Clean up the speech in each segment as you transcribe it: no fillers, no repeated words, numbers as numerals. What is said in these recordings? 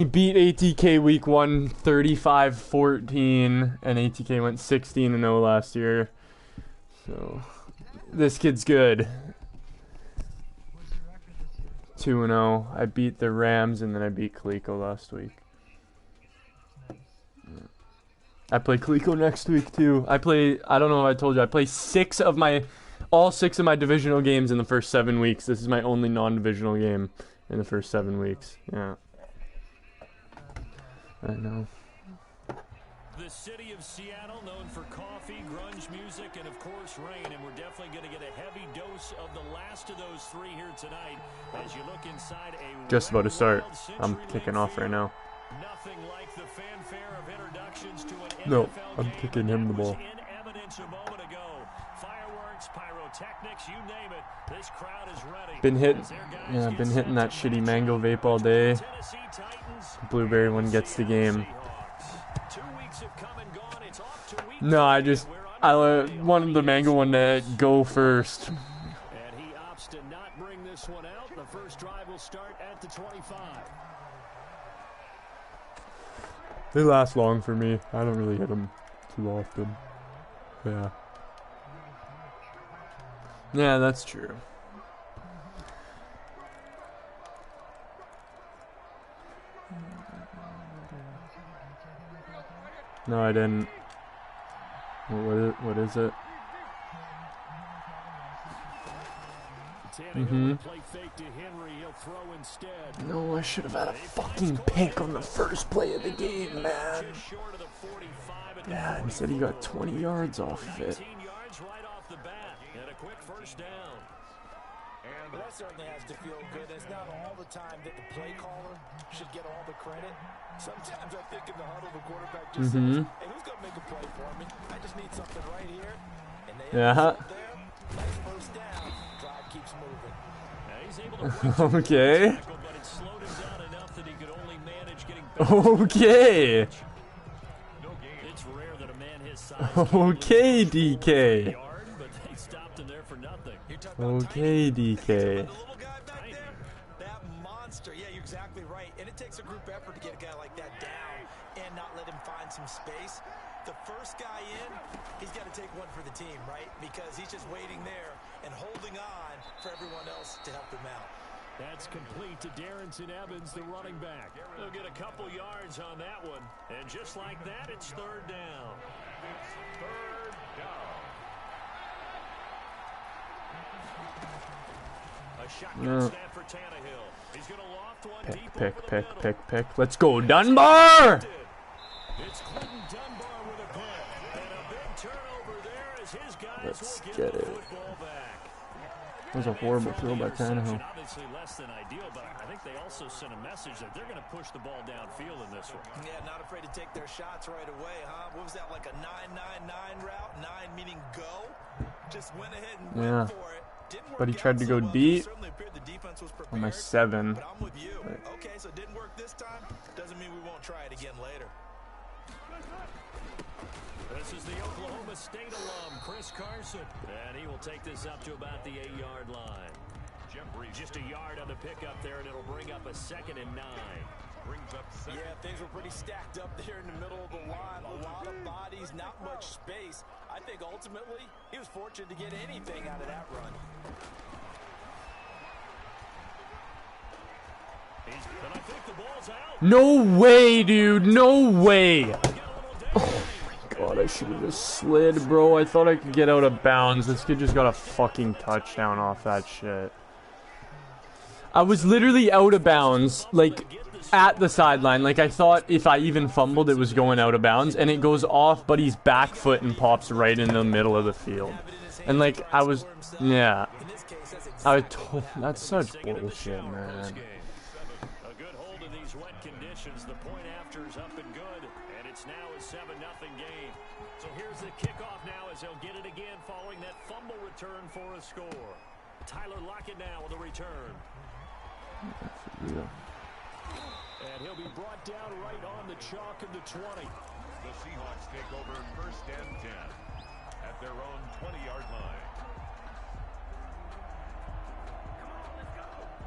He beat ATK week 1 35-14, and ATK went 16-0 last year. So this kid's good. 2-0. I beat the Rams and then I beat Coleco last week. I play Coleco next week too. I don't know if I told you, I play all six of my divisional games in the first 7 weeks. This is my only non-divisional game in the first 7 weeks. Yeah. I know. The city of Seattle, known for coffee, grunge music, and of course rain, and we're definitely going to get a heavy dose of the last of those three here tonight as you look inside a just about to start. I'm kicking off right now. Nothing like the fanfare of introductions to an no, NFL I'm game kicking him the ball. in evidence a moment ago. Fireworks, pyrotechnics, you name it. This crowd is ready. Been hitting that shitty mango vape all day. Blueberry one gets the game. No, I wanted the mango one to go first. And he opts to not bring this one out. The first drive will start at the 25. They last long for me. I don't really hit them too often. Yeah. Yeah, that's true. No, I didn't. What is it? No, I should have had a fucking pick on the first play of the game, man. Yeah, instead he got 20 yards off of it. But that certainly has to feel good. It's not all the time that the play caller should get all the credit. Sometimes I think in the huddle, the quarterback just says, hey, who's going to make a play for me? I just need something right here. And they there. Nice first down. Drive keeps moving. Okay. Okay. Okay, DK. Okay, DK. That monster. Yeah, you're exactly right. And it takes a group effort to get a guy like that down and not let him find some space. The first guy in, he's got to take one for the team, right? Because he's just waiting there and holding on for everyone else to help him out. That's complete to Darrington Evans, the running back. They'll get a couple yards on that one. And just like that, it's third down. Third down. A shotgun snap for Tannehill. He's going to loft one Pick. Let's go, Dunbar! It's Clinton Dunbar with a pick. And a big turnover there as his guys Let's will get the it. football back. That was a horrible throw by Tannehill. Obviously less than ideal, but I think they also sent a message that they're going to push the ball downfield in this one. Yeah, not afraid to take their shots right away, huh? What was that, like a 9-9-9 route? 9 meaning go? Just went ahead and went for it. But he tried to go deep on my 7. But I'm with you. Okay, so it didn't work this time. Doesn't mean we won't try it again later. This is the Oklahoma State alum, Chris Carson. And he will take this up to about the 8-yard line. Just a yard on the pickup there, and it'll bring up a 2nd and 9. Yeah, things were pretty stacked up there in the middle of the line. A lot of bodies, not much space. I think ultimately he was fortunate to get anything out of that run. And I think the ball's out. No way, dude. No way. Oh my god, I should have just slid, bro. I thought I could get out of bounds. This kid just got a fucking touchdown off that shit. I was literally out of bounds, like, at the sideline. Like, I thought if I even fumbled, it was going out of bounds. And it goes off Buddy's back foot and pops right in the middle of the field. And, like, I was, yeah. That's such bullshit, man. A good hold in these wet conditions. The point after is up and good. And it's now a 7-0 game. So here's the kickoff now as they'll get it again following that fumble return for a score. Tyler Lockett now with a return. And he'll be brought down right on the chalk of the 20. The Seahawks take over 1st and 10 at their own 20-yard line.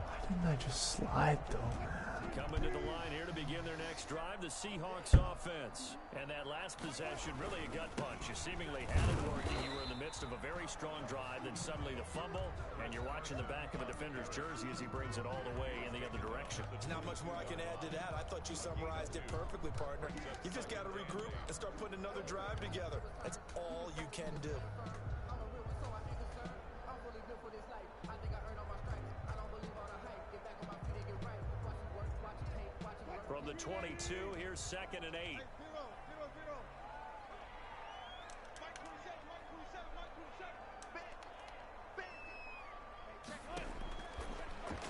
Why didn't I just slide though, man? Coming to the line here to begin their next drive, the Seahawks offense. And that last possession, really a gut punch. You seemingly had it working. You were in the midst of a very strong drive, then suddenly the fumble, and you're watching the back of a defender's jersey as he brings it all the way in the other direction. There's not much more I can add to that. I thought you summarized it perfectly, partner. You just got to regroup and start putting another drive together. That's all you can do. From the 22, here's 2nd and 8.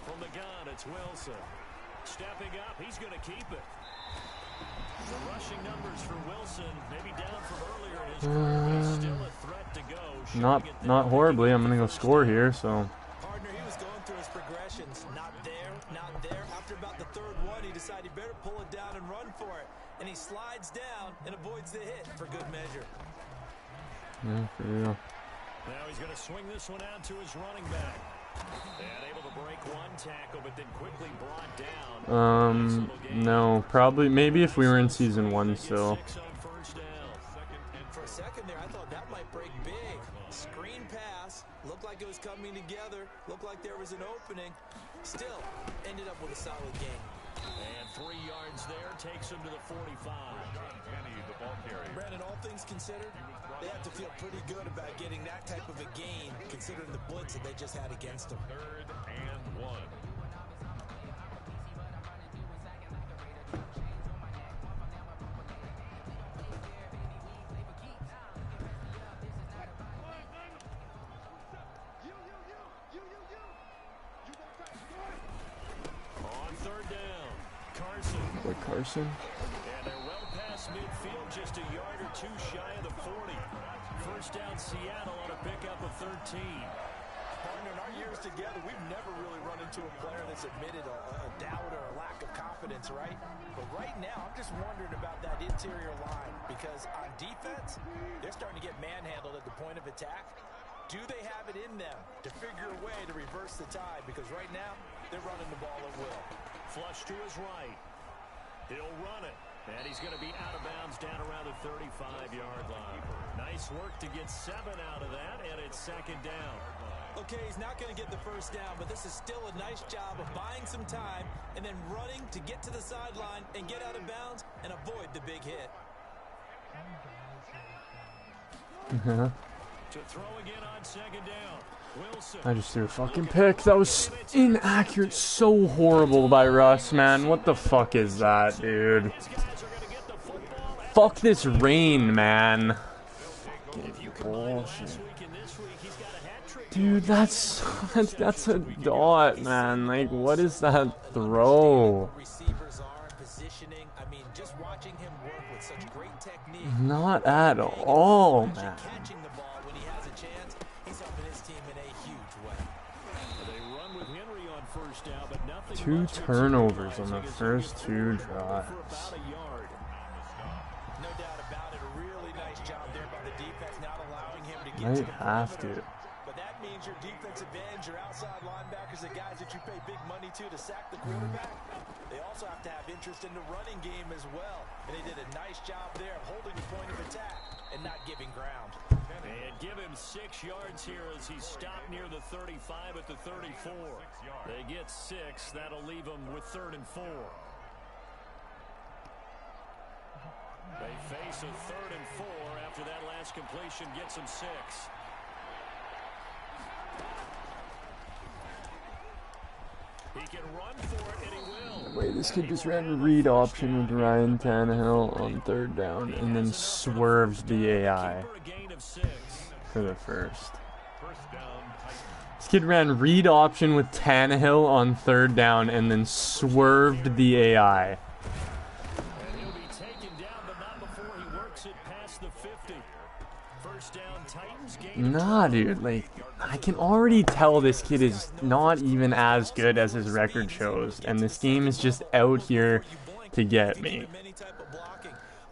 From the gun, it's Wilson. Stepping up, he's going to keep it. The rushing numbers for Wilson, maybe down from earlier in his career, but he's still a threat to go. Not horribly. I'm going to go score here, so. Partner, he was going through his progressions. Not there, not there. After about the third one, he decided he better pull it down and run for it. And he slides down and avoids the hit for good measure. Yeah, for real. Now he's going to swing this one out to his running back. And able to break one tackle, but then quickly brought down. No, probably, maybe if we were in season 1 still. For a second there, I thought that might break big. Screen pass, looked like it was coming together, looked like there was an opening. Still, ended up with a solid game. And 3 yards there takes him to the 45. Brandon, all things considered, they have to feel pretty good about getting that type of a gain, considering the blitz that they just had against them. 3rd and 1. On 3rd down, Carson. What, Carson? And they're well past midfield, just a yard or two shy of the 40. First down, Seattle on a pickup of 13. Partner, in our years together, we've never really run into a player that's admitted a doubt or a lack of confidence, right? But right now, I'm just wondering about that interior line, because on defense, they're starting to get manhandled at the point of attack. Do they have it in them to figure a way to reverse the tide? Because right now, they're running the ball at will. Flush to his right. He'll run it. And he's going to be out of bounds down around the 35-yard line. Nice work to get 7 out of that, and it's 2nd down. Okay, he's not going to get the first down, but this is still a nice job of buying some time and then running to get to the sideline and get out of bounds and avoid the big hit. To throw again on 2nd down. Wilson. I just threw a fucking pick. That was inaccurate. So horrible by Russ, man. What the fuck is that, dude? Fuck this rain, man. Bullshit. Dude, that's a dot, man. Like, what is that throw? Not at all, man. Two turnovers on the first 2 drives. No doubt about it. A really nice job there by the defense, not allowing him to get Might to the have to. But that means your defensive ends, your outside linebackers, the guys that you pay big money to sack the quarterback, they also have to have interest in the running game as well. And they did a nice job there of holding the point of attack and not giving ground. And give him 6 yards here as he stopped near the 35 at the 34. They get 6. That'll leave them with 3rd and 4. They face a 3rd and 4 after that last completion gets them 6. He can run for it, and he will. Wait, this kid just ran a read option with Ryan Tannehill on 3rd down and then swerved the AI for the first. This kid ran read option with Tannehill on 3rd down and then swerved the AI. And he'll be taken down, but not before he works it past the 50. First down, Titans gain. Nah, dude, like, I can already tell this kid is not even as good as his record shows, and this game is just out here to get me.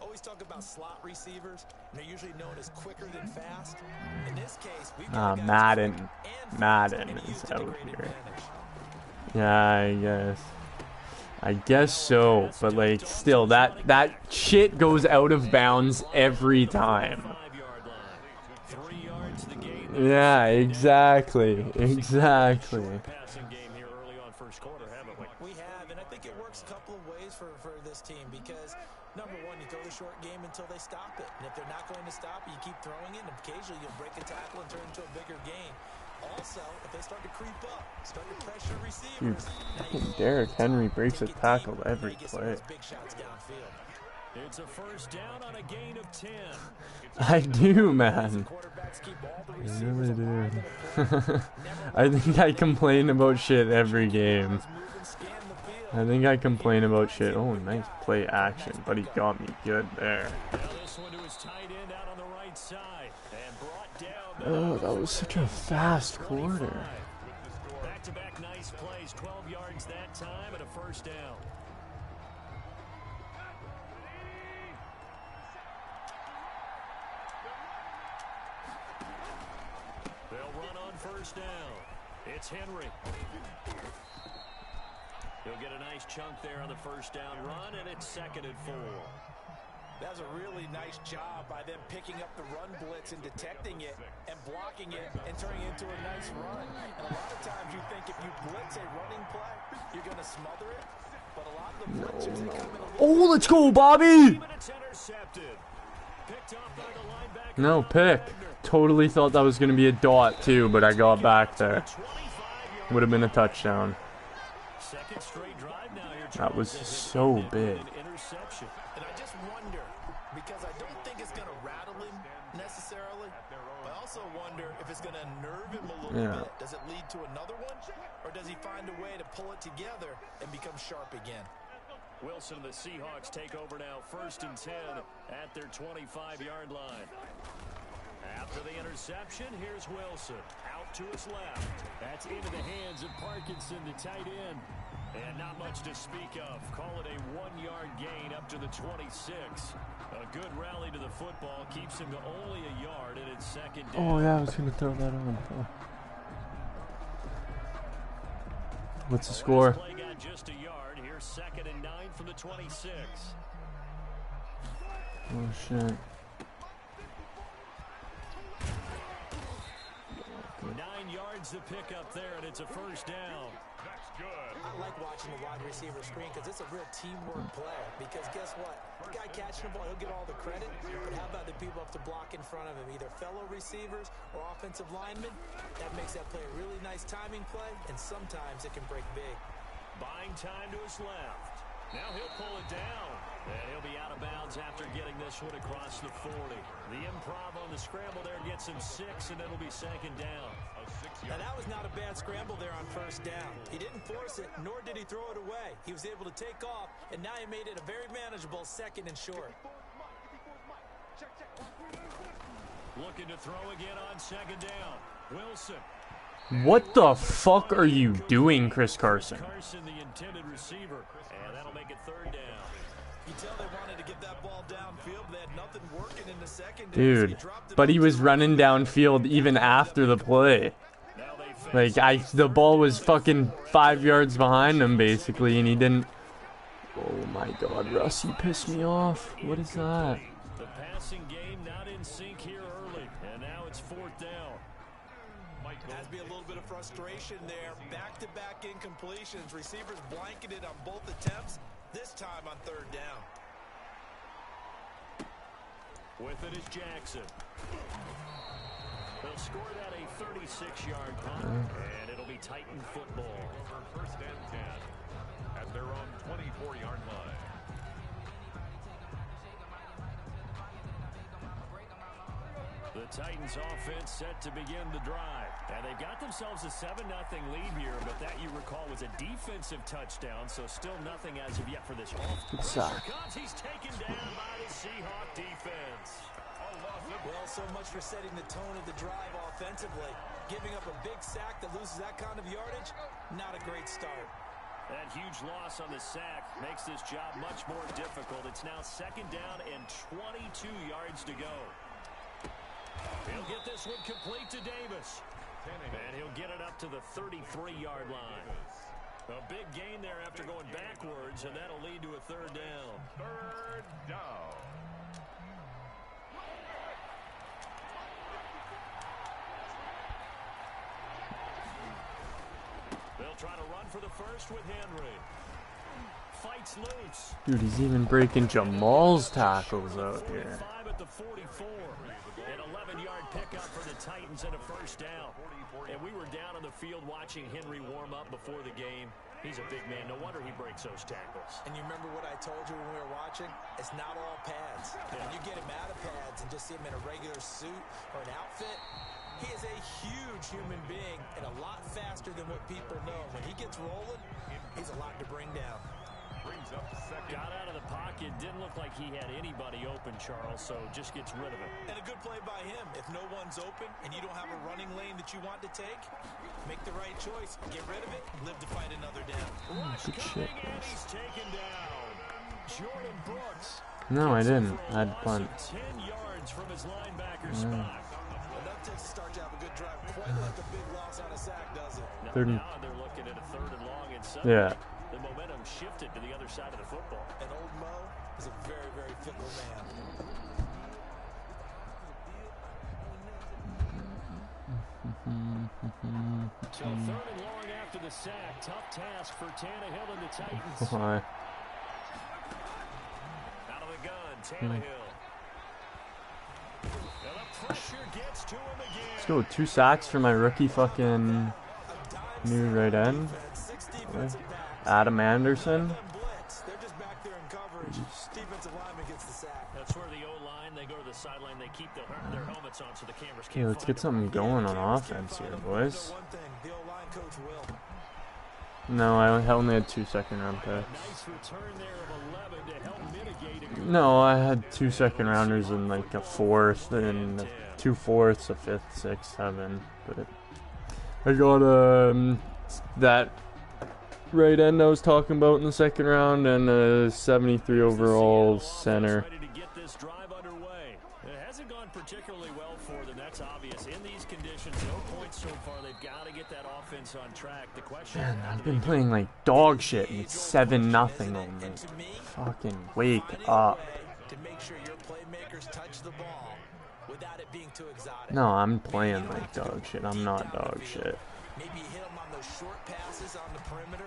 Always talk about slot receivers, and they're usually known as quicker than fast. In this case, Madden is out here. Yeah, I guess. I guess so, but like still that shit goes out of bounds every time. Yeah, exactly. Exactly. We have, and I think it works a couple of ways for this team because number one, you throw the short game until they stop it. And if they're not going to stop it, you keep throwing it, and occasionally you'll break a tackle and turn into a bigger gain. Also, if they start to creep up, start to pressure receivers. Dude, Derrick Henry breaks a tackle every play. It's a first down on a gain of 10. I do, man. I really do. I think I complain about shit every game. I think I complain about shit. Oh, nice play action, but he got me good there. Oh, that was such a fast quarter. Back-to-back nice plays, 12 yards that time and a first down. They'll run on first down. It's Henry. He'll get a nice chunk there on the first down run, and it's 2nd and 4. That was a really nice job by them picking up the run blitz and detecting it and blocking it and turning it into a nice run. And a lot of times you think if you blitz a running play, you're going to smother it. But a lot of the blitzers, they come in a little... Oh, let's go, Bobby! Picked off by the linebacker. No, pick. Totally thought that was going to be a dot, too, but I got back there. Would have been a touchdown. That was so big. And I just wonder, because I don't think it's going to rattle him necessarily, but I also wonder if it's going to nerve him a little bit. Does it lead to another one, or does he find a way to pull it together and become sharp again? Wilson and the Seahawks take over now, 1st and 10 at their 25-yard line. After the interception, here's Wilson. Out to his left. That's into the hands of Parkinson, the tight end. And not much to speak of. Call it a 1-yard gain up to the 26. A good rally to the football. Keeps him to only a yard, and it's 2nd down. Oh, yeah, I was going to throw that on. Oh. What's the score? Play got just a yard. Here's 2nd and 9 from the 26. Oh, shit. 9 yards to pick up there, and it's a first down. That's good. I like watching the wide receiver screen because it's a real teamwork play. Because guess what? The guy catching the ball, he'll get all the credit. But how about the people up to block in front of him? Either fellow receivers or offensive linemen. That makes that play a really nice timing play, and sometimes it can break big. Buying time to his left. Now he'll pull it down. And he'll be out of bounds after getting this one across the 40. The improv on the scramble there gets him 6, and it'll be 2nd down. Now that was not a bad scramble there on first down. He didn't force it, nor did he throw it away. He was able to take off, and now he made it a very manageable 2nd and short. Looking to throw again on 2nd down. Wilson. What the fuck are you doing, Chris Carson? Carson, the intended receiver, and that'll make it 3rd down. You tell they wanted to get that ball downfield, but they had nothing working in the second. Dude, but he was running downfield even after the play. Like, the ball was fucking 5 yards behind him, basically, and he didn't... Oh my god, Russ, you pissed me off. What is that? The passing game not in sync here early, and now it's 4th down. Has to be a little bit of frustration there. Back-to-back incompletions. Receivers blanketed on both attempts. This time on 3rd down. With it is Jackson. They'll score that a 36-yard punt, and it'll be Titan football. For 1st and 10 at their own 24-yard line. The Titans offense set to begin the drive. And they've got themselves a 7-0 lead here, but that, you recall, was a defensive touchdown, so still nothing as of yet for this offense. He's taken down by the Seahawk defense. Well, so much for setting the tone of the drive offensively. Giving up a big sack that loses that kind of yardage, not a great start. That huge loss on the sack makes this job much more difficult. It's now 2nd down and 22 yards to go. He'll get this one complete to Davis. And he'll get it up to the 33-yard line. A big gain there after going backwards, and that'll lead to a third down. Third down. They'll try to run for the first with Henry. Fights loose. Dude, he's even breaking Jamal's tackles out here. 45 at the 44. An 11-yard pickup for the Titans and a first down. And we were down on the field watching Henry warm up before the game. He's a big man. No wonder he breaks those tackles. And you remember what I told you when we were watching? It's not all pads. When you get him out of pads and just see him in a regular suit or an outfit, he is a huge human being and a lot faster than what people know. When he gets rolling, he's a lot to bring down. Brings up second. Got out of the pocket. Didn't look like he had anybody open, Charles, so just gets rid of it. And a good play by him. If no one's open and you don't have a running lane that you want to take, make the right choice. Get rid of it. Live to fight another down. Good shit. And he's taken down. Jordan Brooks. No, I didn't. I had punt. 10 yards from his linebacker spot. Enough to start to have a good drive. Quite like a big loss on a sack, does it? Now they're looking at a third and long and 7. Yeah. The momentum shifted to the other side of the football. And old Mo is a very, very fickle man. So third and long after the sack. Tough task for Tannehill and the Titans. Why? Out of the gun, Tannehill. Now the pressure gets to him again. Let's go with 2 sacks for my rookie fucking new right end. Adam Anderson. They're just back there in coverage. Defensive lineman gets the sack. That's where the O-line, they go to the sideline, they keep their helmets on so the cameras Okay, can't let's find get them. something going on offense here, boys. One thing, the O-line coach will. No, I only had 2 second-round picks. Nice return there of 11 to help mitigate a good No, I had 2 second-rounders and like a 4th and 2 4ths, a 5th, 6th, 7th. But I got that right end I was talking about in the 2nd round and a 73 overall center. ready to get this drive underway. It hasn't gone particularly well for them. That's obvious. In these conditions, no points so far. They've got to get that offense on track. The question Man, I've been playing like dog shit and it's 7-0 only. Fucking wake up. To make sure your playmakers touch the ball without it being too exotic. No, I'm playing like dog shit. I'm not dog shit. Maybe hit them on those short passes on the perimeter.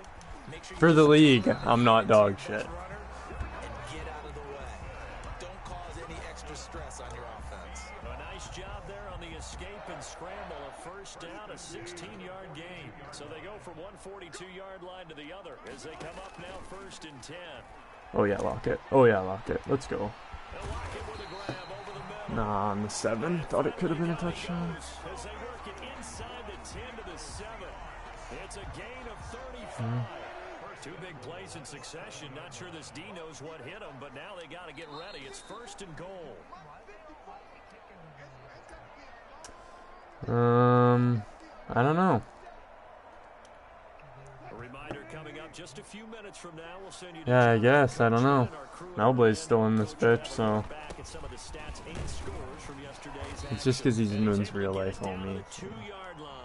Make sure For the league, I'm not dog shit. and get out of the way. Don't cause any extra stress on your offense. A nice job there on the escape and scramble. A first down, a 16-yard gain. So they go from one 42-yard line to the other as they come up now 1st and 10. Oh yeah, lock it. Oh yeah, lock it. Let's go. They'll lock it with a grab over the middle. Nah, on the 7. Thought it could have been a touchdown. As they work it inside the 10 to the 7. It's a gain of 35. 2 big plays in succession. Not sure this D knows what hit him, but now they got to get ready. It's 1st and goal. I don't know. A reminder coming up just a few minutes from now. We'll send you to Yeah, I guess. I don't know. Melblay's still in this bitch, so back at some of the stats and scores from yesterday's it's just because he's in real life down homie. the 2-yard line.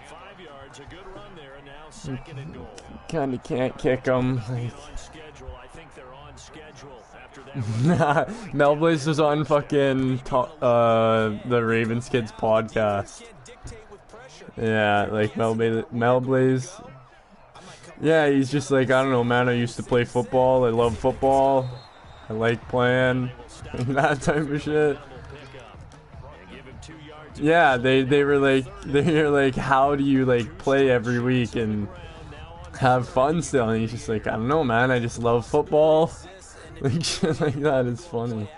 5 yards, a good run there, and now 2nd and goal. Kinda can't kick him. Like, On schedule, I think they're on schedule after that. Melblaze was on fucking the Ravens Kids podcast. Can't dictate with pressure. Yeah, like Melblaze. Yeah, he's just like, I don't know, man. I used to play football. I love football. I like playing. That type of shit. Yeah, they were like, how do you like play every week and have fun still? And he's just like, I don't know, man. I just love football. Like shit like that is funny.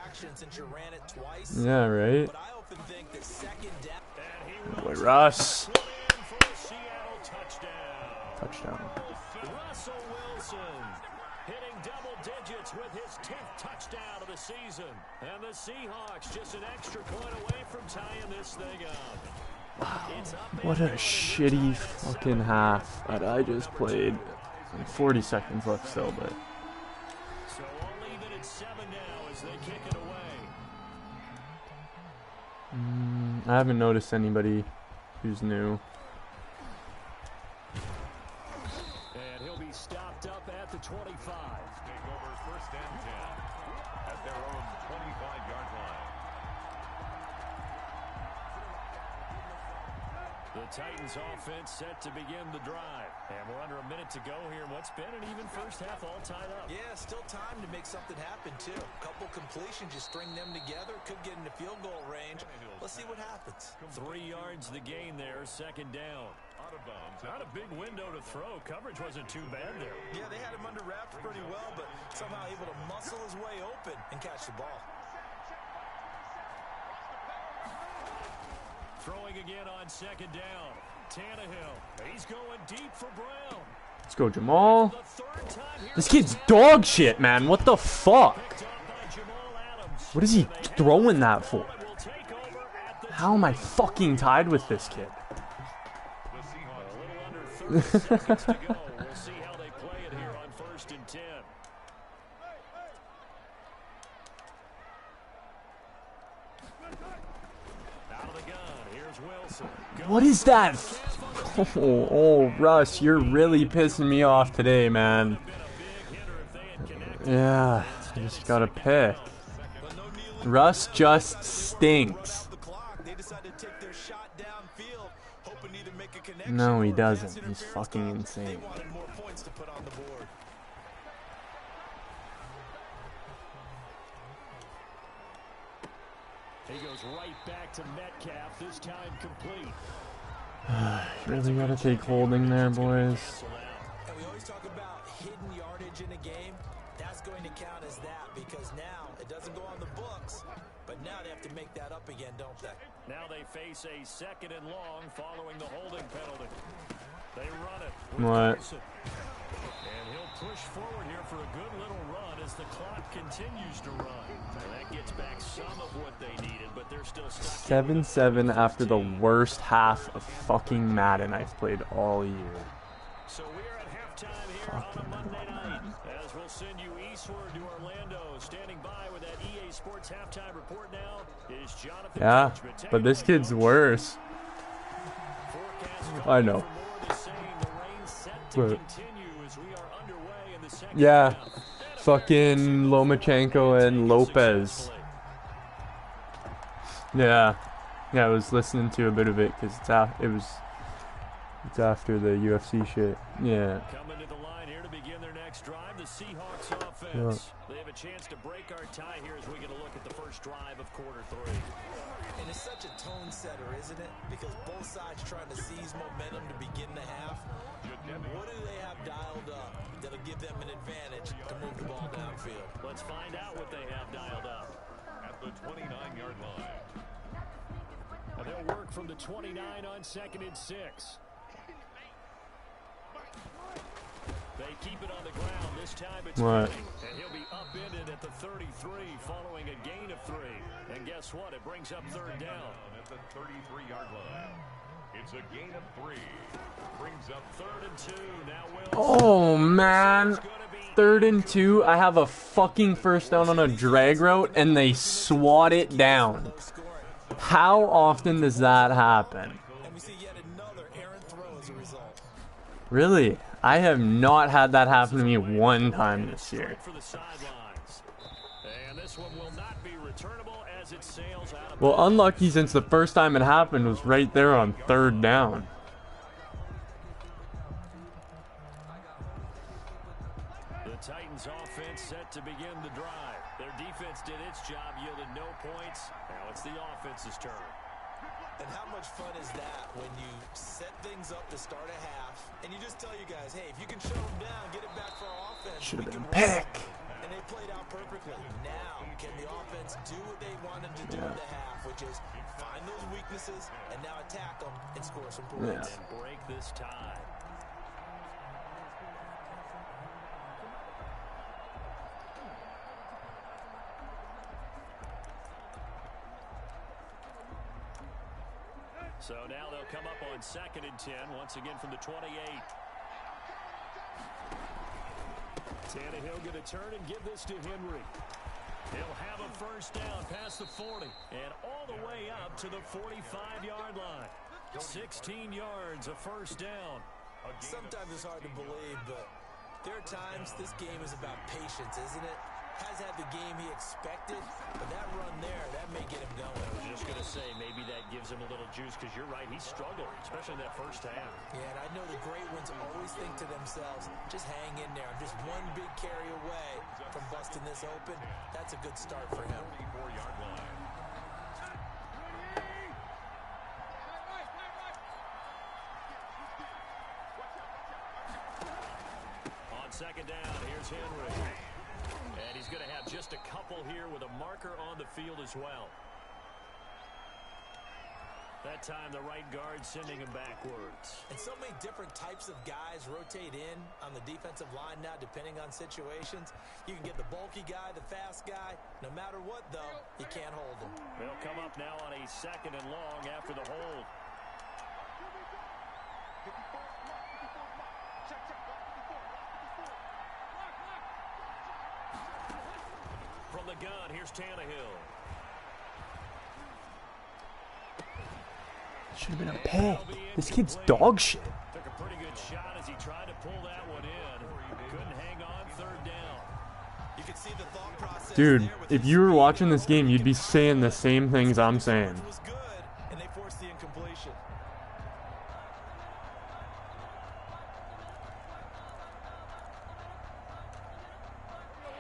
Yeah, right. Boy, Russ. Touchdown. Russell Wilson hitting double digits with his 10th touchdown of the season. And the Seahawks just an extra point away from tying this thing up. What a shitty fucking half that I just played. Like 40 seconds left still, but So all even at 7 now as they kick it away. I haven't noticed anybody who's new. The Titans offense set to begin the drive. And we're under a minute to go here. What's been an even first half all tied up. Yeah, still time to make something happen, too. A couple completions, you string them together. Could get into field goal range. Let's see what happens. 3 yards the gain there, second down. Out of bounds. Not a big window to throw. Coverage wasn't too bad there. Yeah, they had him under wraps pretty well, but somehow able to muscle his way open and catch the ball. Throwing again on second down. Tannehill. He's going deep for Brown. Let's go, Jamal. The third time here. This kid's dog shit, man. What the fuck? Picked up by Jamal Adams. What is he throwing that for? It will take over at the How am I fucking tied with this kid? a little under 30 seconds to go. We'll see how they play it here on 1st and 10. Out of the gun. Here's Wilson. What is that? Oh, Russ, you're really pissing me off today, man. Yeah, I just got a pick. Russ just stinks. No, he doesn't. He's fucking insane. He goes right back to Metcalf, this time complete. Really gotta take holding there, boys. And we always talk about hidden yardage in a game. That's going to count as that because now it doesn't go on the books, but now they have to make that up again, don't they? Now they face a 2nd and long following the holding penalty. They run it. What? And he'll push forward here for a good little run as the clock continues to run. And that gets back some of what they needed, but they're still stuck. 7-7 after the worst half of fucking Madden I've played all year. So we're at halftime here on a Monday night. As we'll send you eastward to Orlando. Standing by with that EA Sports halftime report now is Jonathan. Yeah, but this kid's worse. I know. But yeah, fucking Lomachenko and Lopez. Yeah, I was listening to a bit of it because it's after the UFC shit. Yeah. Coming to the line here to begin their next drive, the Seahawks offense. They have a chance to break our tie here as we get a look at the first drive of quarter 3. And it's such a tone setter, isn't it? Because both sides trying to seize momentum to begin the half. What do they have dialed up that'll give them an advantage to move the ball downfield? Let's find out what they have dialed up. At the 29-yard line. And they'll work from the 29 on 2nd and 6. They keep it on the ground. This time it's what? And he'll be upended at the 33 following a gain of 3. And guess what? It brings up 3rd down. At the 33-yard line. It's a gain of 3. Brings up 3rd and 2. Now Oh man. 3rd and 2. I have a fucking first down on a drag route and they swat it down. How often does that happen? And we see yet another errant throw as a result. Really? I have not had that happen to me one time this year. for the sidelines. And this one will not be returnable as it sails out of Well, unlucky since the first time it happened was right there on 3rd down. The Titans offense set to begin the drive. Their defense did its job, yielded no points. Now it's the offense's turn. And how much fun is that when you set things up to start a half and you just tell you guys, hey, if you can shut them down, get it back for our offense. Should have been pick. And they played out perfectly. Now, can the offense do what they wanted to do in the half, which is find those weaknesses and now attack them and score some points. And break this tie. So now they'll come up on 2nd and 10, once again from the 28. Tannehill going to turn and give this to Henry. He'll have a first down past the 40 and all the way up to the 45-yard line. 16 yards, a first down. Sometimes it's hard to believe, but there are times this game is about patience, isn't it? has had the game he expected, but that run there, that may get him going. I was just going to say, maybe that gives him a little juice, because you're right, he struggled, especially in that first half. Yeah, and I know the great ones always think to themselves, just hang in there. I'm just one big carry away from busting this open. That's a good start for him. 44-yard line. On second down, here's Henry. And he's going to have just a couple here with a marker on the field as well. That time, the right guard sending him backwards. And so many different types of guys rotate in on the defensive line now, depending on situations. You can get the bulky guy, the fast guy. No matter what, though, you can't hold him. They'll come up now on a 2nd and long after the hold. From the gun, here's Tannehill. Should have been a pay. This kid's dog shit. Took a pretty good shot as he tried to pull that one in. Couldn't hang on 3rd down. You can see the thought process. Dude, if you were watching this game, you'd be saying the same things I'm saying. Was good, and they forced the incompletion.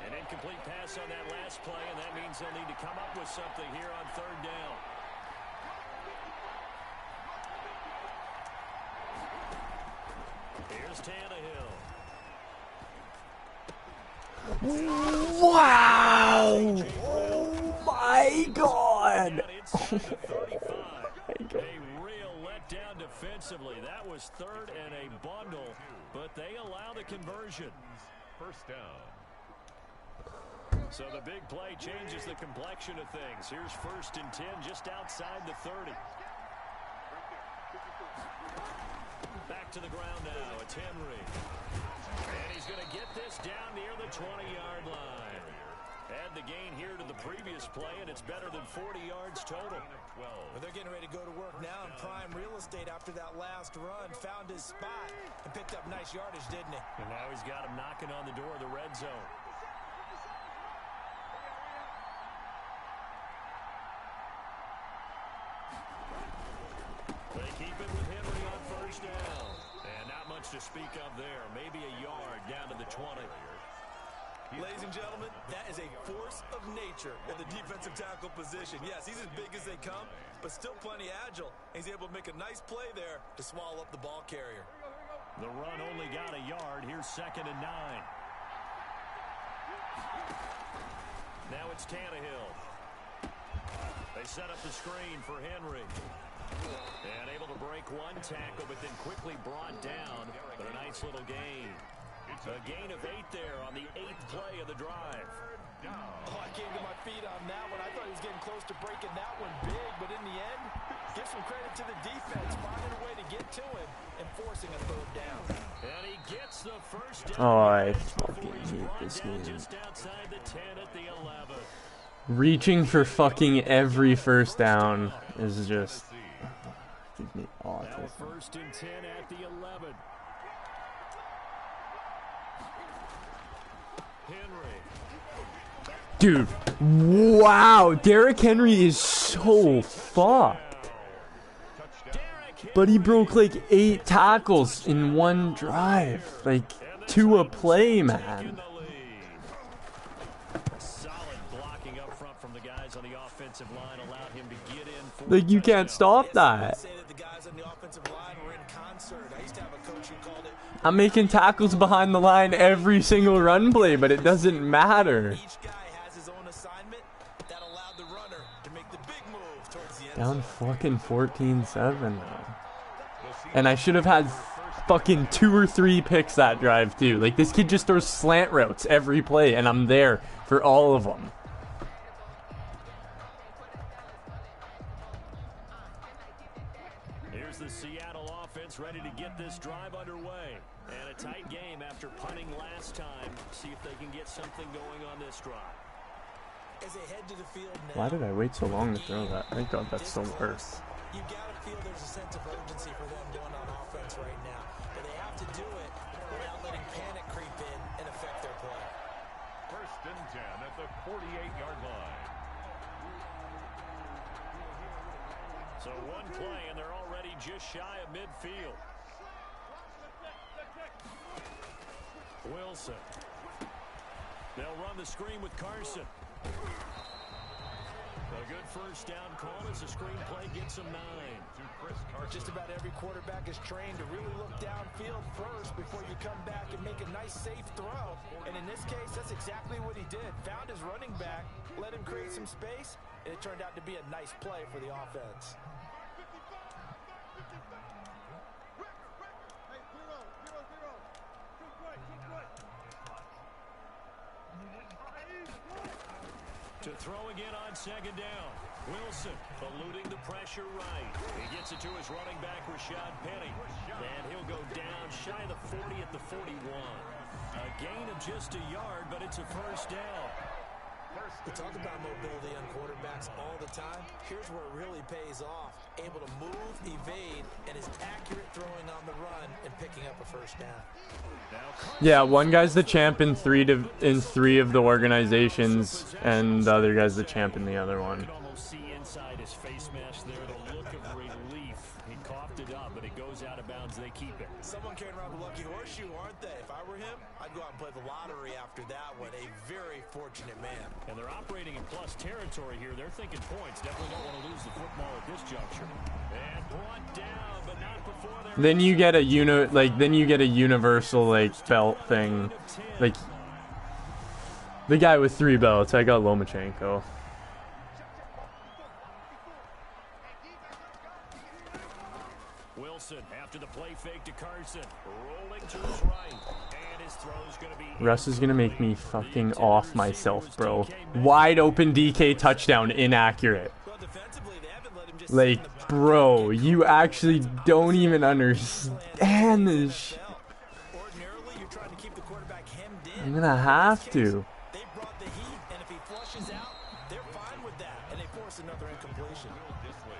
An incomplete pass on that last play, and that means they'll need to come up with something here on 3rd down. Here's Tannehill. Wow! Oh my god! Oh my God. A real letdown defensively. That was 3rd and a bundle, but they allow the conversion. 1st down. So the big play changes the complexion of things. Here's 1st and 10 just outside the 30. Back to the ground now. It's Henry. And he's going to get this down near the 20-yard line. Add the gain here to the previous play, and it's better than 40 yards total. Well, they're getting ready to go to work now in prime real estate after that last run. Found his spot and picked up nice yardage, didn't he? And now he's got him knocking on the door of the red zone. They keep it with Henry on 1st down. And not much to speak of there. Maybe a yard down to the 20. Ladies and gentlemen, that is a force of nature in the defensive tackle position. Yes, he's as big as they come, but still plenty agile. He's able to make a nice play there to swallow up the ball carrier. The run only got a yard. Here's 2nd and 9. Now it's Tannehill. They set up the screen for Henry. And able to break one tackle, but then quickly brought down. But a nice little gain. A gain of 8 there on the 8th play of the drive. Oh, I came to my feet on that one. I thought he was getting close to breaking that one big, but in the end, give some credit to the defense, finding a way to get to him and forcing a 3rd down. And he gets the 1st down. Oh, I fucking hate this game. Just outside the 10 at the 11. Reaching for fucking every 1st down is just gives me Now autism. 1st and 10 at the 11. Henry. Dude, wow, Derrick Henry is so fucked. But he broke like 8 tackles in one drive. Like, to a play, man. Solid blocking up front from the guys on the offensive line allowed him to get in for Like, you can't stop that. Say that the guys on the offensive line were in concert. I used to have a coach who called it. I'm making tackles behind the line every single run play, but it doesn't matter. Each guy has his own assignment that allowed the runner to make the big move towards the end Down zone. fucking 14-7 though. And I should have had fucking 2 or 3 picks that drive too. Like, this kid just throws slant routes every play, and I'm there for all of them. Here's the Seattle offense ready to get this drive underway. And a tight game after punting last time. See if they can get something going on this drive. As they head to the field now, Why did I wait so long to throw that? Thank God that's still worse. you got to feel there's a sense of urgency for them going on offense right now. But they have to do it without letting panic creep in and affect their play. First and 10 at the 48-yard line. So one play, and they're already just shy of midfield. Wilson. They'll run the screen with Carson. A good first down call as the screen play gets him 9. Just about every quarterback is trained to really look downfield first before you come back and make a nice, safe throw. And in this case, that's exactly what he did. Found his running back, let him create some space, and it turned out to be a nice play for the offense. To throw again on second down. Wilson eluding the pressure right. He gets it to his running back, Rashad Penny. And he'll go down shy of the 40 at the 41. A gain of just a yard, but it's a first down. We talk about mobility on quarterbacks all the time. Here's where it really pays off. Able to move, evade, and is accurate throwing on the run and picking up a first down. Yeah, one guy's the champ in three of the organizations, and the other guy's the champ in the other one. You can almost see inside his face mask there the look of relief. He coughed it up, but it goes out of bounds. They keep it. Someone carrying around the lucky horseshoe, aren't they? If I were him, I'd go out and play the lottery after that one. A very fortunate man. And they're operating in plus territory here. They're thinking points. Definitely don't want to lose the football at this juncture. And brought down, but not before they're... Then you get a universal like belt thing. Like the guy with 3 belts. I got Lomachenko. Wilson after the play fake to Carson. Rolling to his right. And his throw's going to be... Russ is gonna make me fucking off myself, bro. Wide open DK touchdown, inaccurate. Well, defensively, they haven't let him just Like, bro, you actually don't even understand this shit. Ordinarily, you're trying to keep the quarterback hemmed in. I'm gonna have to. They brought the heat, and if he flushes out, they're fine with that, and they force another incompletion.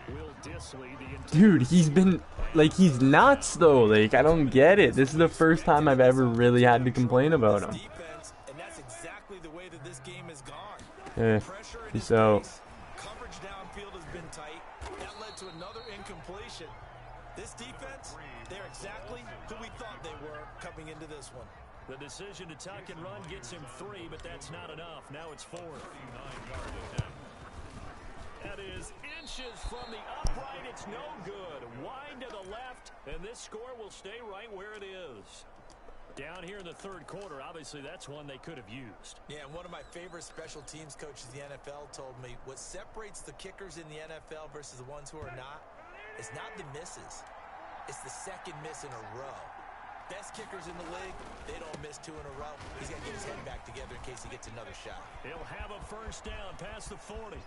Will Disley, the Dude, he's been, like, he's nuts, though. Like, I don't get it. This is the first time I've ever really had to complain about him. Defense, and that's exactly the way that this game has gone. Eh, Pressure in peace his out. face. Coverage downfield has been tight. That led to another incompletion. This defense, they're exactly who we thought they were coming into this one. The decision to tuck and run gets him 3, but that's not enough. Now it's 4. 39-yard attempt. That is inches from the upright. It's no good. Wide to the left, and this score will stay right where it is. Down here in the third quarter, obviously that's one they could have used. Yeah, and one of my favorite special teams coaches in the NFL told me what separates the kickers in the NFL versus the ones who are not is not the misses. It's the second miss in a row. Best kickers in the league, they don't miss 2 in a row. He's got to get his head back together in case he gets another shot. He'll have a first down past the 40.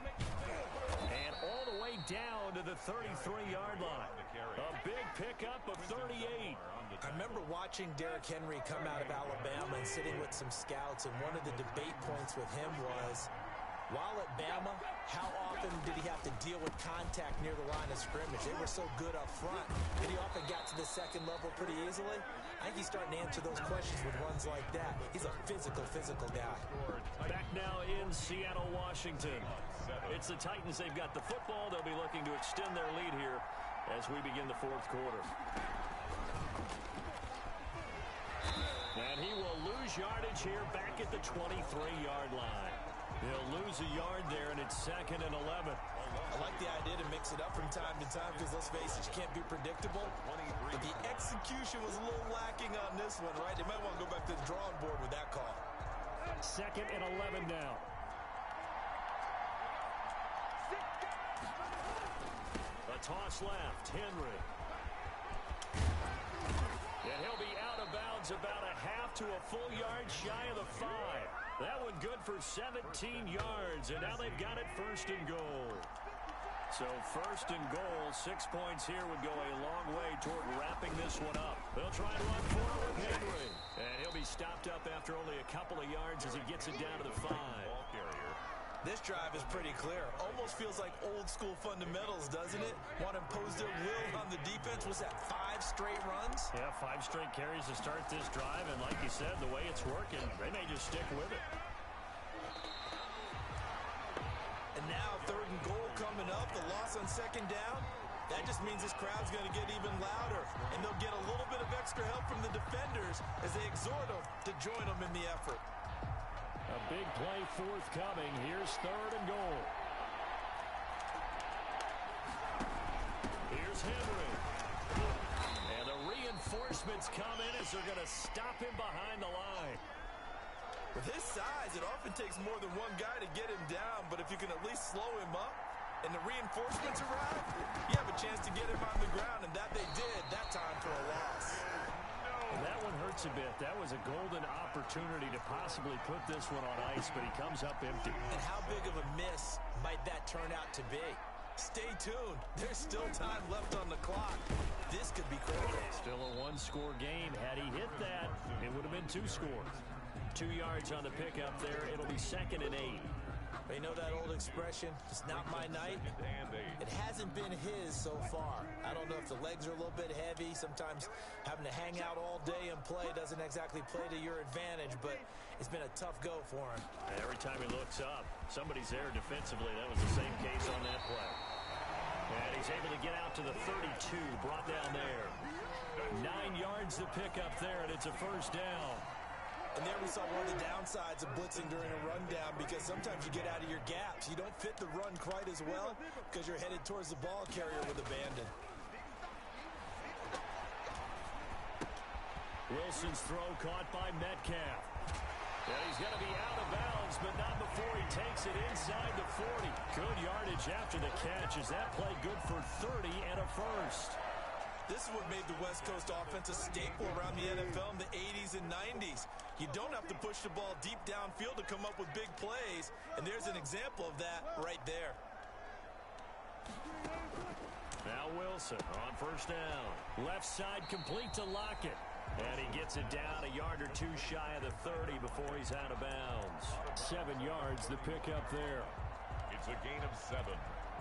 And all the way down to the 33-yard line. A big pickup of 38. I remember watching Derrick Henry come out of Alabama and sitting with some scouts, and one of the debate points with him was, while at Bama, how often did he have to deal with contact near the line of scrimmage? They were so good up front that he often got to the second level pretty easily. I think he's starting to answer those questions with runs like that. He's a physical guy. Back now in Seattle, Washington. It's the Titans. They've got the football. They'll be looking to extend their lead here as we begin the fourth quarter. And he will lose yardage here back at the 23-yard line. He'll lose a yard there, and it's 2nd and 11. I like the idea to mix it up from time to time because, let's face it, you can't be predictable. But the execution was a little lacking on this one, right? They might want to go back to the drawing board with that call. 2nd and 11 now. A toss left. Henry. And he'll be out of bounds about a half to a full yard shy of the 5. That one good for 17 yards, and now they've got it 1st and goal. So 1st and goal, 6 points here would go a long way toward wrapping this one up. They'll try to run forward with Henry. And he'll be stopped up after only a couple of yards as he gets it down to the 5. This drive is pretty clear. Almost feels like old school fundamentals, doesn't it? Want to impose their will on the defense. Was that 5 straight runs? Yeah, 5 straight carries to start this drive, and like you said, the way it's working, they may just stick with it. on second down, that just means this crowd's going to get even louder, and they'll get a little bit of extra help from the defenders as they exhort them to join them in the effort. A big play forthcoming. Here's 3rd and goal. Here's Henry. And the reinforcements come in as they're going to stop him behind the line. With his size, it often takes more than one guy to get him down, but if you can at least slow him up and the reinforcements arrive, you have a chance to get him on the ground, and that they did that time for a loss. And that one hurts a bit. That was a golden opportunity to possibly put this one on ice, but he comes up empty. And how big of a miss might that turn out to be? Stay tuned. There's still time left on the clock. This could be critical. Still a one-score game. Had he hit that, it would have been 2 scores. 2 yards on the pickup there. It'll be 2nd and 8. You know that old expression, it's not my night? It hasn't been his so far. I don't know if the legs are a little bit heavy. Sometimes having to hang out all day and play doesn't exactly play to your advantage, but it's been a tough go for him. Every time he looks up, somebody's there defensively. That was the same case on that play. And he's able to get out to the 32, brought down there. 9 yards to pick up there, and it's a 1st down. And there we saw one of the downsides of blitzing during a rundown, because sometimes you get out of your gaps. You don't fit the run quite as well because you're headed towards the ball carrier with abandon. Wilson's throw caught by Metcalf. And he's going to be out of bounds, but not before he takes it inside the 40. Good yardage after the catch. Is that play good for 30 and a 1st? This is what made the West Coast offense a staple around the NFL in the 80s and 90s. You don't have to push the ball deep downfield to come up with big plays, and there's an example of that right there. Now Wilson on 1st down. Left side complete to Lockett. And he gets it down a yard or 2 shy of the 30 before he's out of bounds. 7 yards the pickup there. It's a gain of 7.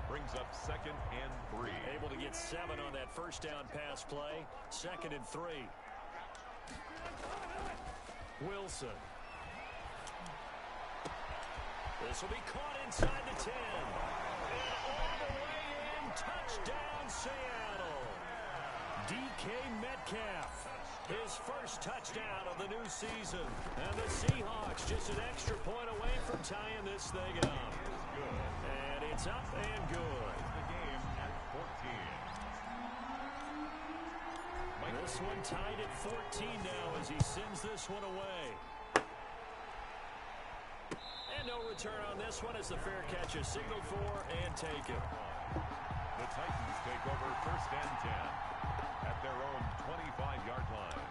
Brings up 2nd and 3. Able to get 7 on that 1st down pass play. 2nd and 3. Wilson. This will be caught inside the 10. And all the way in. Touchdown, Seattle. DK Metcalf. His 1st touchdown of the new season. And the Seahawks just an extra point away from tying this thing up. And it's up and good. The game at 14. This one tied at 14 now as he sends this one away. And no return on this one as the fair catch is signaled for and taken. The Titans take over 1st and 10 at their own 25-yard line.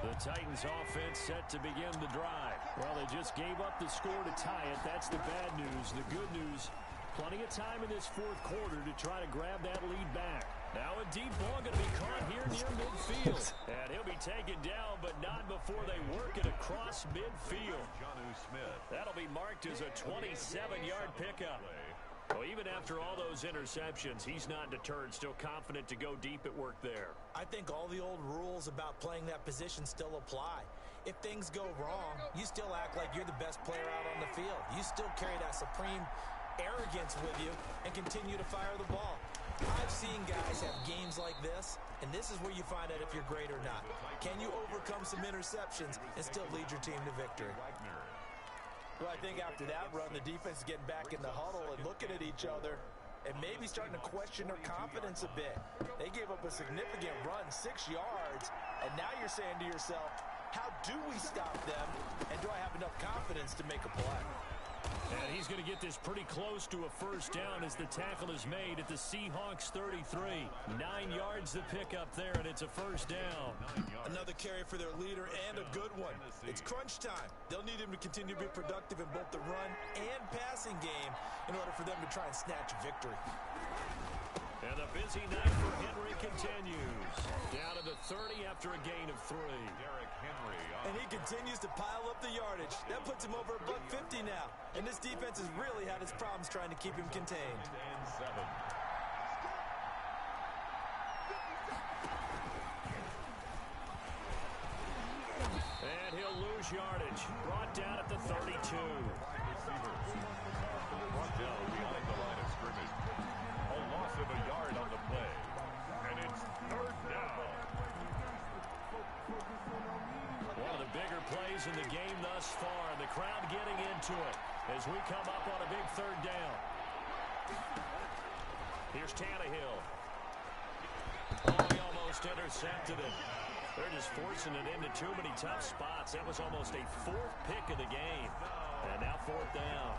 The Titans offense set to begin the drive. Well, they just gave up the score to tie it. That's the bad news. The good news, plenty of time in this 4th quarter to try to grab that lead back. Now a deep ball going to be caught here near midfield. And he'll be taken down, but not before they work it across midfield. That'll be marked as a 27-yard pickup. Well, even after all those interceptions, he's not deterred, still confident to go deep at work there. I think all the old rules about playing that position still apply. If things go wrong, you still act like you're the best player out on the field. You still carry that supreme arrogance with you and continue to fire the ball. I've seen guys have games like this, and this is where you find out if you're great or not. Can you overcome some interceptions and still lead your team to victory? Well, I think after that run, the defense is getting back in the huddle and looking at each other and maybe starting to question their confidence a bit. They gave up a significant run, 6 yards, and now you're saying to yourself, how do we stop them, and do I have enough confidence to make a play? And he's going to get this pretty close to a 1st down as the tackle is made at the Seahawks 33. 9 yards to pick up there, and it's a 1st down. Another carry for their leader and a good one. It's crunch time. They'll need him to continue to be productive in both the run and passing game in order for them to try and snatch a victory. And the busy night for Henry continues. Down to the 30 after a gain of 3. Derrick Henry. And he continues to pile up the yardage. That puts him over $150 now. And this defense has really had its problems trying to keep him contained. And 7. And he'll lose yardage. Brought down at the 32. receiver. Brought down behind the line of scrimmage. A loss of a yard on the play. And it's third down. One of the bigger plays in the game thus far. The crowd getting into it as we come up on a big third down. Here's Tannehill. Oh, he almost intercepted it. They're just forcing it into too many tough spots. That was almost a fourth pick of the game. And now fourth down.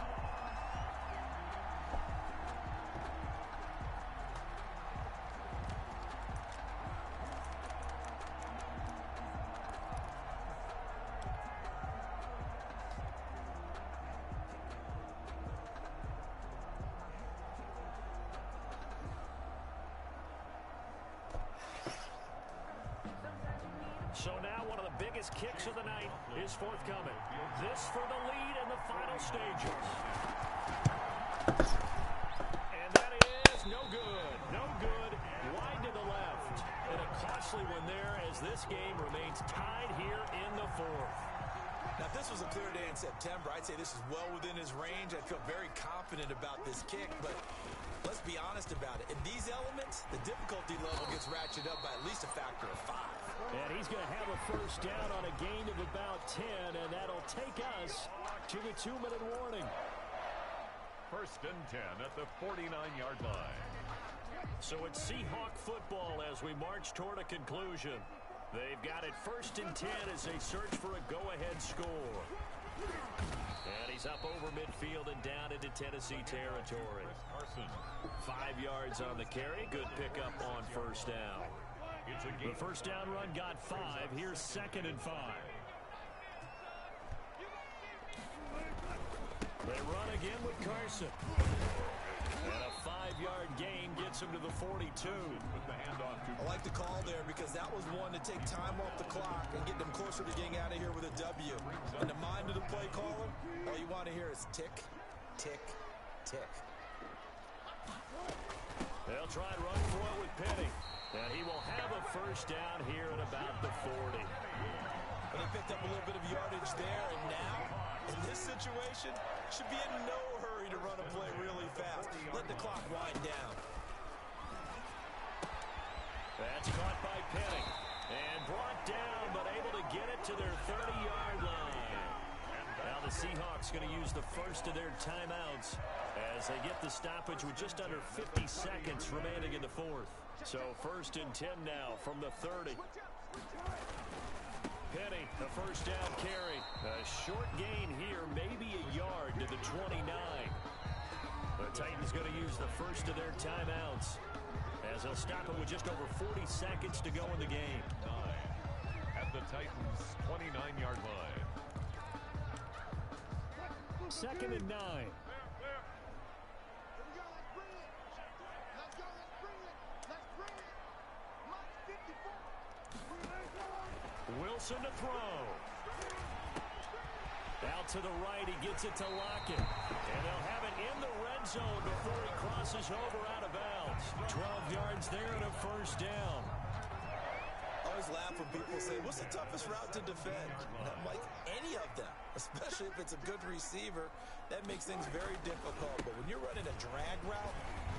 So now one of the biggest kicks of the night is forthcoming. This for the lead in the final stages. And that is no good. No good. Wide to the left. And a costly one there as this game remains tied here in the fourth. Now, if this was a clear day in September, I'd say this is well within his range. I feel very confident about this kick, but let's be honest about it. In these elements, the difficulty level gets ratcheted up by at least a factor of 5. And he's going to have a first down on a gain of about 10, and that'll take us to the 2-minute warning. First and 10 at the 49-yard line. So it's Seahawk football as we march toward a conclusion. They've got it first and 10 as they search for a go-ahead score. And he's up over midfield and down into Tennessee territory. 5 yards on the carry. Good pickup on first down. The first down run got 5. Here's second and 5. They run again with Carson. And a 5-yard gain gets him to the 42. With the handoff to I like the call there because that was one to take time off the clock and get them closer to getting out of here with a W. In the mind of the play caller, all you want to hear is tick, tick, tick. They'll try and run for it with Penny. And he will have a first down here at about the 40. But they picked up a little bit of yardage there, and now, in this situation, should be in no hurry to run a play really fast. Let the clock wind down. That's caught by Penny. And brought down, but able to get it to their 30-yard line. Now the Seahawks going to use the first of their timeouts as they get the stoppage with just under 50 seconds remaining in the fourth. So first and 10 now from the 30. Penny, a first down carry. A short gain here, maybe a yard to the 29. The Titans going to use the first of their timeouts as they'll stop it with just over 40 seconds to go in the game. 9 at the Titans' 29-yard line. Second and 9. Wilson to throw. Out to the right, he gets it to Lockett. And they'll have it in the red zone before he crosses over out of bounds. 12 yards there and a first down. I always laugh when people say, what's the toughest route to defend? And I'm like, any of them, especially if it's a good receiver, that makes things very difficult. But when you're running a drag route,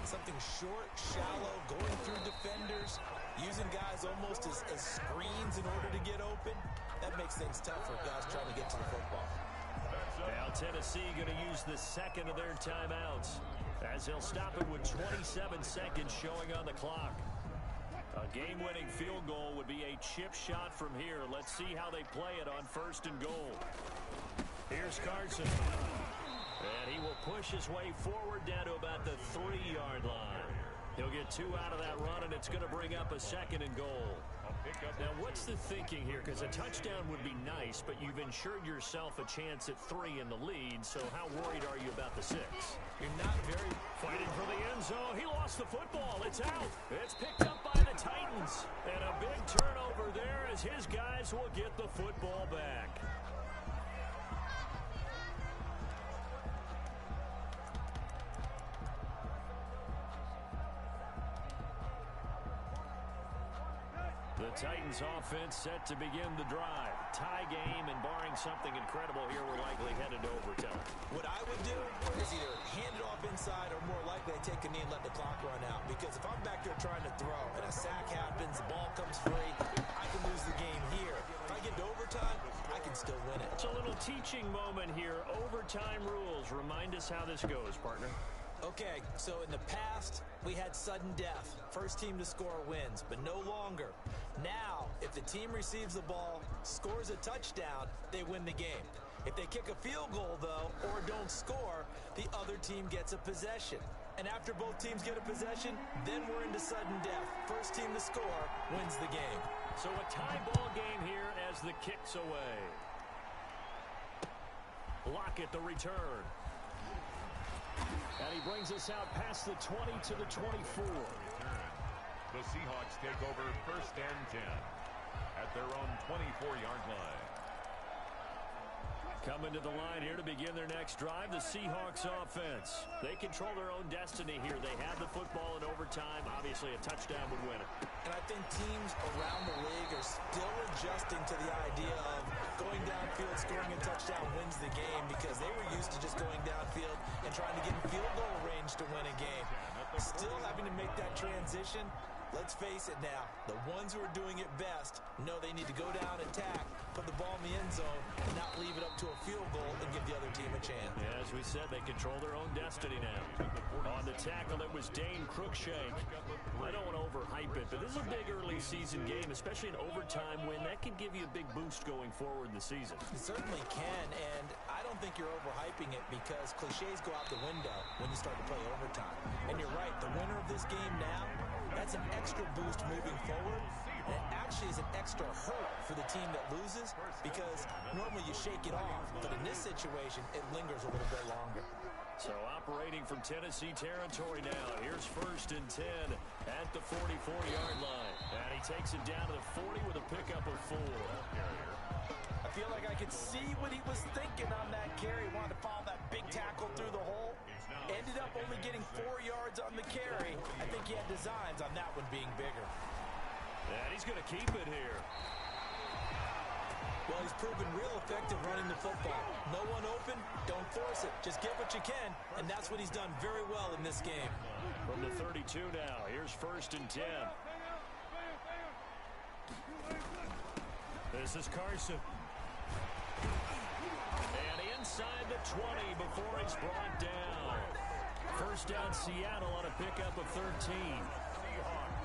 something short, shallow, going through defenders, using guys almost as screens in order to get open, that makes things tough for guys trying to get to the football. Now Tennessee going to use the second of their timeouts as they'll stop it with 27 seconds showing on the clock. A game-winning field goal would be a chip shot from here. Let's see how they play it on first and goal. Here's Carson. And he will push his way forward down to about the 3-yard line. He'll get 2 out of that run, and it's going to bring up a second and goal. Now, what's the thinking here? Because a touchdown would be nice, but you've ensured yourself a chance at 3 in the lead, so how worried are you about the 6? You're not very... Fighting for the end zone. He lost the football. It's out. It's picked up by the Titans. And a big turnover there as his guys will get the football back. The Titans offense set to begin the drive. Tie game, and barring something incredible here, we're likely headed to overtime. What I would do is either hand it off inside or more likely I take a knee and let the clock run out. Because if I'm back there trying to throw and a sack happens, the ball comes free, I can lose the game here. If I get to overtime, I can still win it. It's a little teaching moment here. Overtime rules. Remind us how this goes, partner. Okay, so in the past, we had sudden death. First team to score wins, but no longer. Now, if the team receives the ball, scores a touchdown, they win the game. If they kick a field goal, though, or don't score, the other team gets a possession. And after both teams get a possession, then we're into sudden death. First team to score wins the game. So a tie ball game here as the kick's away. Lockett the return. And he brings us out past the 20 to the 24. The Seahawks take over 1st and 10 at their own 24-yard line. Coming to the line here to begin their next drive, the Seahawks offense. They control their own destiny here. They have the football in overtime. Obviously, a touchdown would win it. And I think teams around the league are still adjusting to the idea of going downfield, scoring a touchdown wins the game, because they were used to just going downfield and trying to get in field goal range to win a game. Still having to make that transition. Let's face it now, the ones who are doing it best know they need to go down, attack, put the ball in the end zone, and not leave it up to a field goal and give the other team a chance. Yeah, as we said, they control their own destiny now. On the tackle, it was Dane Cruikshank. I don't want to overhype it, but this is a big early season game, especially an overtime win. That can give you a big boost going forward in the season. It certainly can, and I don't think you're overhyping it, because cliches go out the window when you start to play overtime. And you're right, the winner of this game now, that's an extra boost moving forward, and it actually is an extra hurt for the team that loses, because normally you shake it off, but in this situation, it lingers a little bit longer. So operating from Tennessee territory now. Here's 1st and 10 at the 44-yard line. And he takes it down to the 40 with a pickup of 4. I feel like I could see what he was thinking on that carry. Wanted to follow that big tackle through the hole. Ended up only getting 4 yards on the carry. I think he had designs on that one being bigger. And he's going to keep it here. Well, he's proven real effective running the football. No one open, don't force it. Just get what you can, and that's what he's done very well in this game. From the 32 now, here's 1st and 10. This is Carson. And inside the 20 before he's brought down. First down Seattle on a pickup of 13.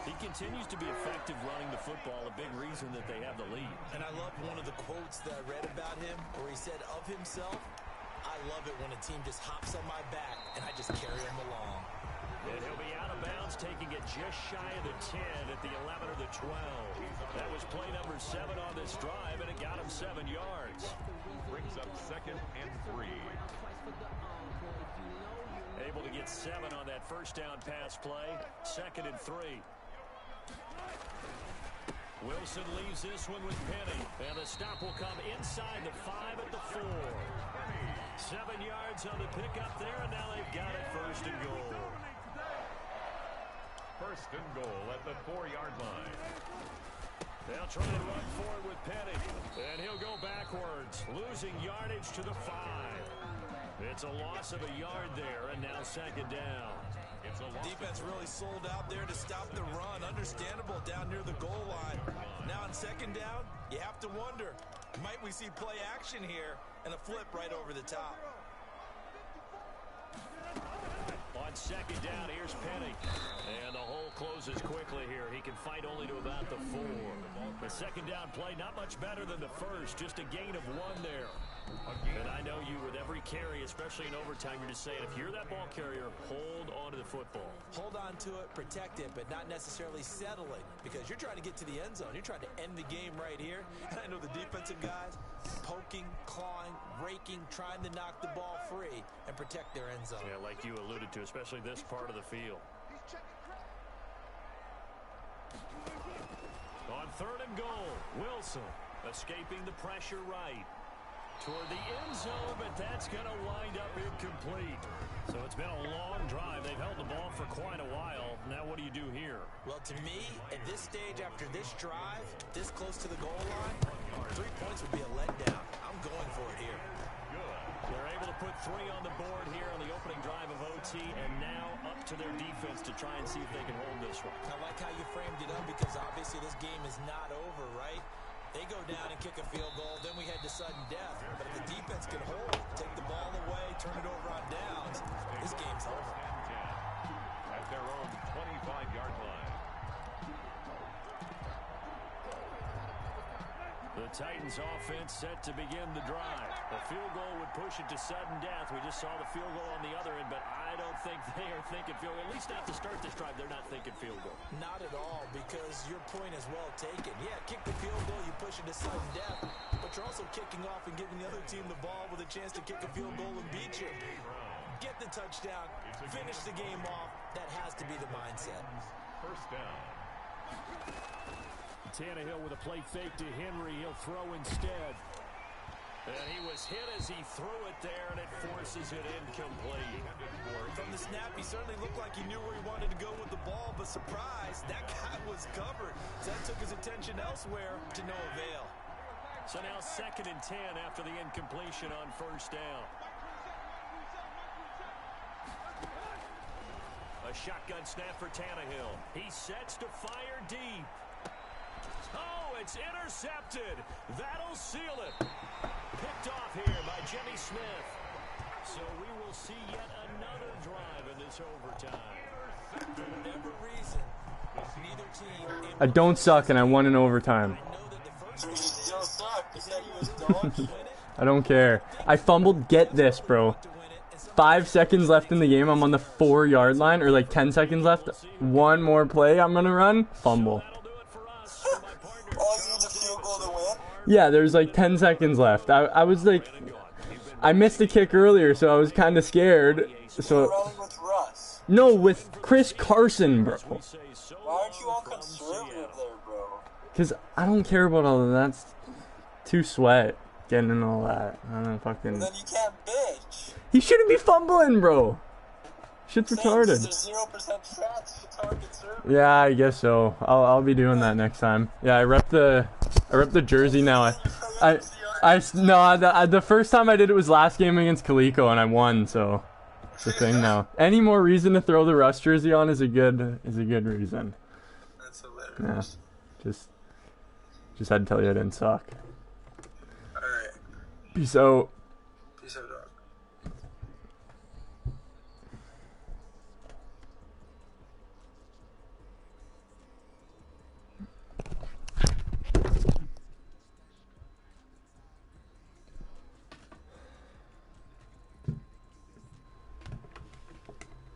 He continues to be effective running the football, a big reason that they have the lead. And I love one of the quotes that I read about him where he said of himself, I love it when a team just hops on my back and I just carry him along. And he'll be out of bounds, taking it just shy of the 10 at the 11 or the 12. That was play number 7 on this drive, and it got him 7 yards. Brings up 2nd and 3. Able to get 7 on that first down pass play. 2nd and 3. Wilson leaves this one with Penny. And the stop will come inside the 5 at the 4. 7 yards on the pickup there, and now they've got it 1st and goal. 1st and goal at the 4-yard line. They'll try and run for it with Penny. And he'll go backwards, losing yardage to the 5. It's a loss of a yard there, and now 2nd down. Defense really sold out there to stop the run. Understandable down near the goal line. Now on 2nd down, you have to wonder, might we see play action here and a flip right over the top? On 2nd down, here's Penny. And the hole closes quickly here. He can fight only to about the 4. The 2nd down play, not much better than the first. Just a gain of 1 there. And I know you, with every carry, especially in overtime, you're just saying, if you're that ball carrier, hold on to the football. Hold on to it, protect it, but not necessarily settle it, because you're trying to get to the end zone. You're trying to end the game right here. And I know the defensive guys poking, clawing, raking, trying to knock the ball free and protect their end zone. Yeah, like you alluded to, especially this part of the field. On 3rd and goal, Wilson escaping the pressure right. Toward the end zone, but that's going to wind up incomplete. So it's been a long drive. They've held the ball for quite a while. Now what do you do here? Well, to me, at this stage after this drive, this close to the goal line, 3 points would be a letdown. I'm going for it here. They're able to put 3 on the board here on the opening drive of OT, and now up to their defense to try and see if they can hold this one. I like how you framed it up because obviously this game is not over, right? They go down and kick a field goal, then we head to sudden death. But if the defense can hold, take the ball away, turn it over on downs, this game's over. At their own 25-yard line. The Titans offense set to begin the drive. A field goal would push it to sudden death. We just saw the field goal on the other end, but I don't think they are thinking field goal. At least not to start this drive, they're not thinking field goal. Not at all, because your point is well taken. Yeah, kick the field goal, you push it to sudden death, but you're also kicking off and giving the other team the ball with a chance to kick a field goal and beat you. Get the touchdown, finish the game off. That has to be the mindset. First down. Tannehill with a play fake to Henry. He'll throw instead. And he was hit as he threw it there, and it forces it incomplete. From the snap, he certainly looked like he knew where he wanted to go with the ball, but surprise, that guy was covered. So that took his attention elsewhere to no avail. So now 2nd and 10 after the incompletion on first down. A shotgun snap for Tannehill. He sets to fire deep. Oh, it's intercepted. That'll seal it. Picked off here by Jimmy Smith. So we will see yet another drive in this overtime. For whatever reason, neither team... I don't suck, and I won in overtime. You still suck. You said he was dog shit. I don't care. I fumbled. Get this, bro. 5 seconds left in the game. I'm on the 4-yard line, or like 10 seconds left. One more play I'm gonna run. Fumble. All you need is a field goal to win. Yeah, there's like 10 seconds left. I was like, I missed a kick earlier, so I was kind of scared. You're So running with Russ. no, with Chris Carson, bro. Why aren't you all conservative there, bro? Cause I don't care about all of that. It's too sweat getting and all that. I don't know, fucking. Then you can't bitch. He shouldn't be fumbling, bro. Shit's There's retarded. 0% chance it's hard conservative. Yeah, I guess so. I'll be doing that next time. Yeah, I rep the jersey now. The first time I did it was last game against Coleco and I won, so it's the thing now. Any more reason to throw the Russ jersey on is a good reason. That's hilarious. Yeah, just had to tell you I didn't suck. Alright. Peace out. Peace out, dog.